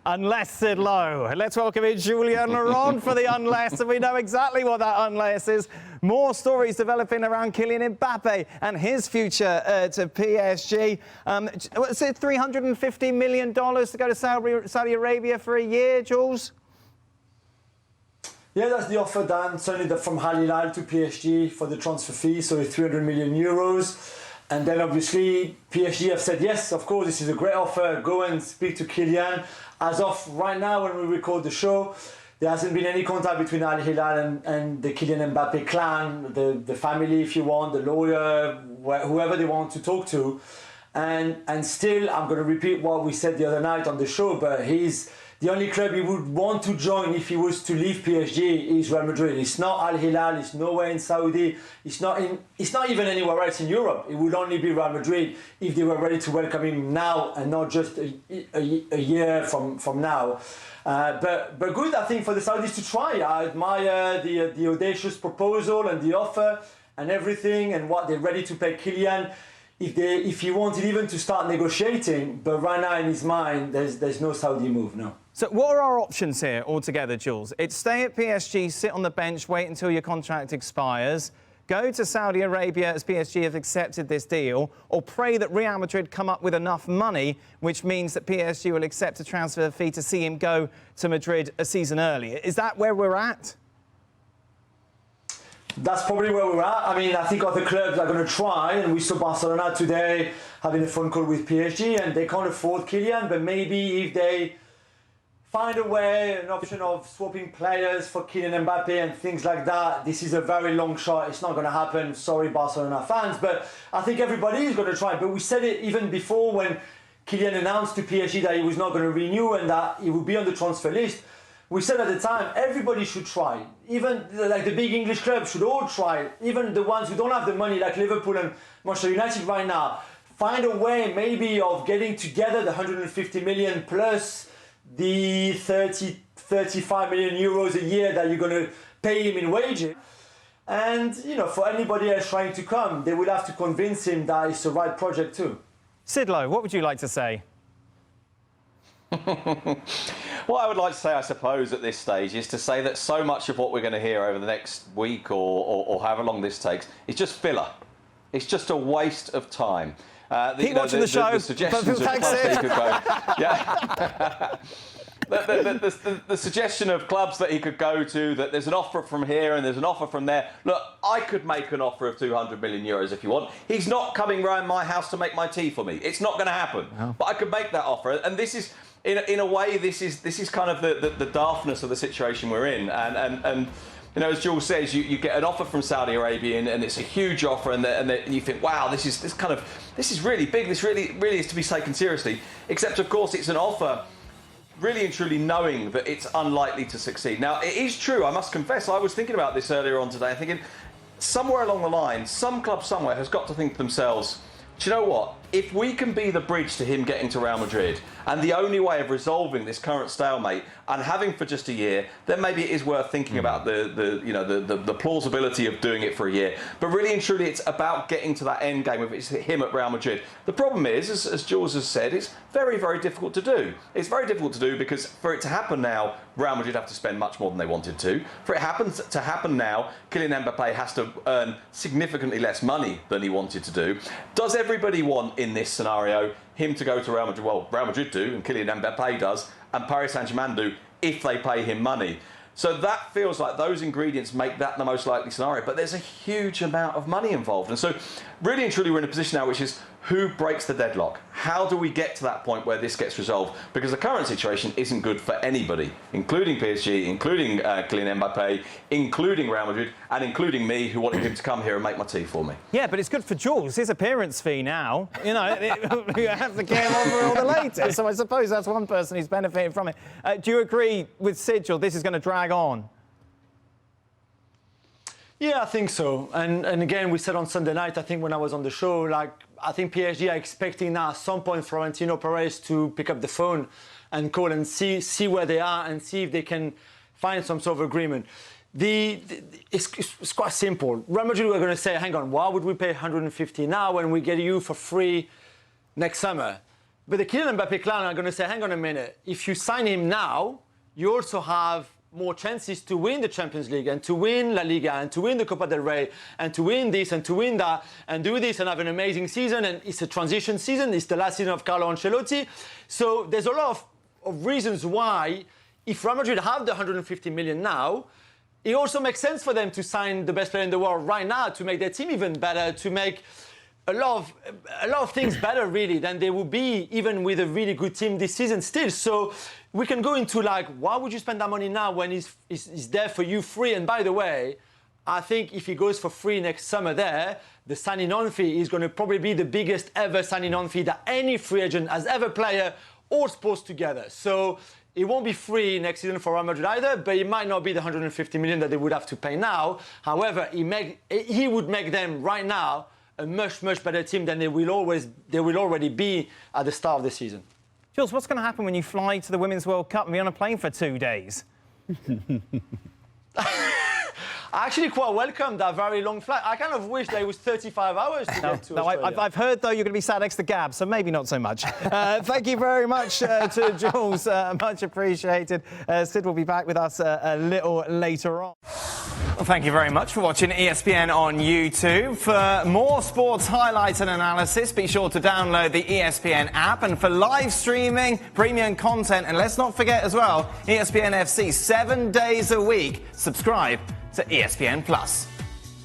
Unless, Sid Lowe. Let's welcome in Julien for the unless, and we know exactly what that unless is. More stories developing around Kylian Mbappe and his future to PSG. What's it, $350 million to go to Saudi Arabia for a year, Juls? Yeah, that's the offer, Dan. Certainly from Hilal to PSG for the transfer fee, so it's 300 million euros. And then obviously PSG have said, yes, of course, this is a great offer. Go and speak to Kylian. As of right now, when we record the show, there hasn't been any contact between Al Hilal and the Kylian Mbappe clan, the family, if you want, the lawyer, whoever they want to talk to. And still, I'm going to repeat what we said the other night on the show, but he's the only club he would want to join if he was to leave PSG is Real Madrid. It's not Al Hilal, it's nowhere in Saudi, it's not even anywhere else in Europe. It would only be Real Madrid if they were ready to welcome him now and not just a year from now. But good, I think, for the Saudis to try. I admire the audacious proposal and the offer and everything and what they're ready to pay Kylian. If he wanted even to start negotiating, but right now in his mind, there's no Saudi move, no. So what are our options here altogether, Jules? It's stay at PSG, sit on the bench, wait until your contract expires, go to Saudi Arabia as PSG have accepted this deal, or pray that Real Madrid come up with enough money, which means that PSG will accept a transfer fee to see him go to Madrid a season earlier. Is that where we're at? That's probably where we're at. I mean, I think other clubs are going to try, and we saw Barcelona today having a phone call with PSG, and they can't afford Kylian, but maybe if they find a way, an option of swapping players for Kylian Mbappe and things like that, this is a very long shot. It's not going to happen. Sorry, Barcelona fans, but I think everybody is going to try. But we said it even before when Kylian announced to PSG that he was not going to renew and that he would be on the transfer list. We said at the time, everybody should try. Even like the big English clubs should all try. Even the ones who don't have the money, like Liverpool and Manchester United right now, find a way maybe of getting together the 150 million plus the 35 million euros a year that you're going to pay him in wages. And, you know, for anybody else trying to come, they will have to convince him that it's the right project too. Sid Lowe, what would you like to say? What I would like to say, I suppose, at this stage is to say that so much of what we're going to hear over the next week or however long this takes is just filler. It's just a waste of time. Keep watching the show. The suggestions of clubs that he could go. Yeah. The suggestion of clubs that he could go to, that there's an offer from here and there's an offer from there. Look, I could make an offer of 200 million euros if you want. He's not coming round my house to make my tea for me. It's not going to happen. No. But I could make that offer. And this is, in a way, this is kind of the daftness of the situation we're in. And you know, as Jules says, you get an offer from Saudi Arabia and it's a huge offer, and you think, wow, this is really big. This really is to be taken seriously. Except, of course, it's an offer really and truly knowing that it's unlikely to succeed. Now, it is true, I must confess, I was thinking about this earlier on today, thinking somewhere along the line, some club somewhere has got to think to themselves, do you know what? If we can be the bridge to him getting to Real Madrid, and the only way of resolving this current stalemate and having for just a year, then maybe it is worth thinking about the plausibility of doing it for a year. But really and truly, it's about getting to that end game of it's him at Real Madrid. The problem is, as Jules has said, it's very, very difficult to do. It's very difficult to do because for it to happen now, Real Madrid have to spend much more than they wanted to. For it to happen now, Kylian Mbappe has to earn significantly less money than he wanted to do. Does everybody want, in this scenario, him to go to Real Madrid? Well, Real Madrid do, and Kylian Mbappe does, and Paris Saint-Germain do, if they pay him money. So that feels like those ingredients make that the most likely scenario, but there's a huge amount of money involved. And so really and truly we're in a position now which is, who breaks the deadlock? How do we get to that point where this gets resolved? Because the current situation isn't good for anybody, including PSG, including Kylian Mbappe, including Real Madrid, and including me, who wanted him to come here and make my tea for me. Yeah, but it's good for Jules. His appearance fee now, you know, you have to get him on for all the latest. So I suppose that's one person who's benefiting from it. Do you agree with Sid, Jules, this is going to drag on? Yeah, I think so. And again, we said on Sunday night, I think when I was on the show, like, I think PSG are expecting now at some point Florentino Perez to pick up the phone and call and see where they are and see if they can find some sort of agreement. It's quite simple. Real Madrid were going to say, hang on, why would we pay 150 now when we get you for free next summer? But the Kylian Mbappe clan are going to say, hang on a minute, if you sign him now, you also have more chances to win the Champions League and to win La Liga and to win the Copa del Rey and to win this and to win that and do this and have an amazing season. And it's a transition season. It's the last season of Carlo Ancelotti. So there's a lot of reasons why, if Real Madrid have the 150 million now, it also makes sense for them to sign the best player in the world right now to make their team even better, to make a lot of things better, really, than they would be even with a really good team this season still. So we can go into like, why would you spend that money now when he's there for you free? And by the way, I think if he goes for free next summer there, the signing on fee is going to probably be the biggest ever signing on fee that any free agent has ever player or sports together. So it won't be free next season for Real Madrid either, but it might not be the 150 million that they would have to pay now. However, he would make them right now a much, much better team than they will already be at the start of the season. Jules, what's going to happen when you fly to the Women's World Cup and be on a plane for 2 days? I actually quite welcome that very long flight. I kind of wish that it was 35 hours to get to Australia. I've heard, though, you're going to be sat next to Gab, so maybe not so much. Thank you very much to Jules. Much appreciated. Sid will be back with us a little later on. Well, thank you very much for watching ESPN on YouTube. For more sports highlights and analysis, be sure to download the ESPN app. And for live streaming, premium content, and let's not forget as well, ESPN FC 7 days a week. Subscribe to ESPN+.